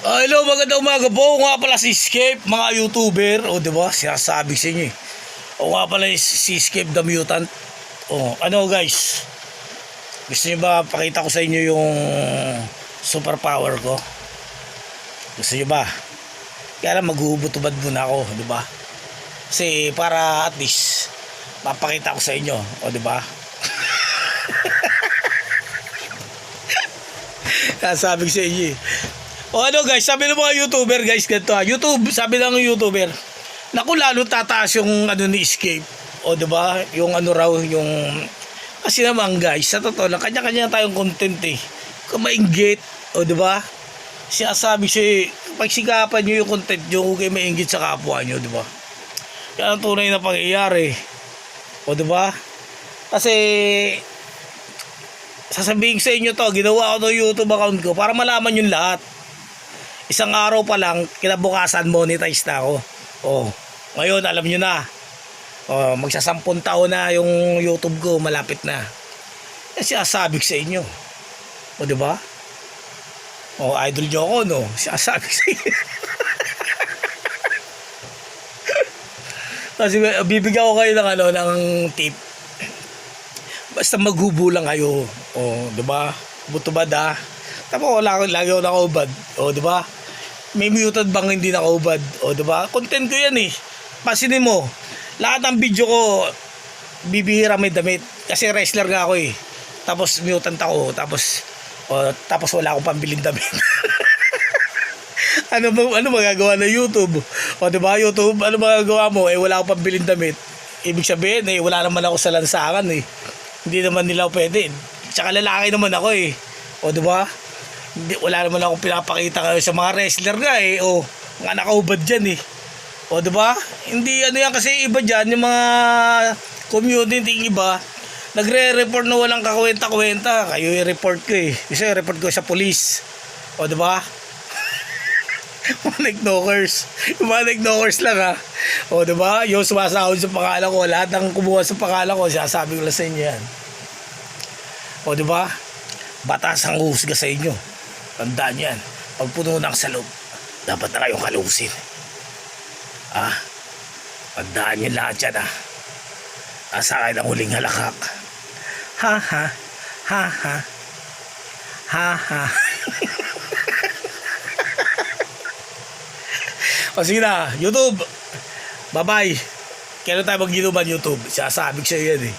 Hello, magandang umaga po. O nga pala si Escape, mga YouTuber. O, diba? Sinasabi sa inyo eh. O nga pala si Escape the Mutant. O, ano guys? Gusto niyo ba pakita ko sa inyo yung superpower ko? Gusto niyo ba? Kaya lang maghuhubot-ubad muna ako, diba? Kasi para at least mapakita ko sa inyo. O, diba? Sabi ko sa inyo eh. O ano guys, sabi ng mga YouTuber guys, ganito ha. YouTube, sabi ng YouTuber, naku lalo tataas yung ano ni Escape. O diba? Yung ano raw, yung kasi naman guys, sa totoo lang, kanya-kanya tayong content eh. Kung mainggit, o diba? Sinasabi siya, pagsikapan nyo yung content nyo, kung kayo mainggit sa kapwa nyo, diba? Yan ang tunay na pangyayari. O diba? Kasi sasabihin sa inyo to, ginawa ko ng YouTube account ko para malaman yung lahat. Isang araw pa lang, kinabukasan monetize na ako. Oh, ngayon alam nyo na. Oh, magsasampung taon na yung YouTube ko, malapit na. Kasi sinasabi ko sa inyo. O, di ba? Oh, idol nyo ako, no? Sinasabi ko sa inyo. Kasi bibigyan ko kayo ng ano, ng tip. Basta maghubo lang kayo. Oh, di ba? Butubad ha. Tapos lagi ako nakaubad. O, di ba? May muted bang hindi nakaubad? O, di ba? Content ko yan eh. Pasinin mo. Lahat ng video ko bibihira may damit. Kasi wrestler nga ako eh. Tapos mutant ako. Tapos wala akong pambiling damit. ano magagawa ng YouTube? O, di ba? YouTube, ano magagawa mo? Eh, wala akong pambiling damit. Ibig sabihin eh, wala naman ako sa lansangan eh. Hindi naman nila pwede. Tsaka lalaki naman ako eh. O, di ba? Wala naman akong pinapakita kayo sa mga wrestler nga eh. O, mga nakaubad dyan eh. O, diba? Hindi ano yan kasi iba dyan, yung mga community iba, nagre-report na walang kakwenta-kwenta. Kayo i-report ko eh. Kasi report ko sa police. O, diba? Mga nag-knockers. Yung mga nag-knockers lang ha. O, diba? Yung sumasahod sa pangalan ko, lahat ng kumuha sa pangalan ko, sasabi ko lang sa inyo yan. O, diba? Batas ang husga sa inyo. Tandaan yan. Pag puno ng salog, dapat na kayong kalusin. Tandaan yan lahat yan Asa kayo ng huling halakak. Ha ha. Ha ha. Ha ha. O sige na, YouTube. Bye bye. Kailan tayo mag-inuman YouTube? Sasabi ko sa'yo yan eh.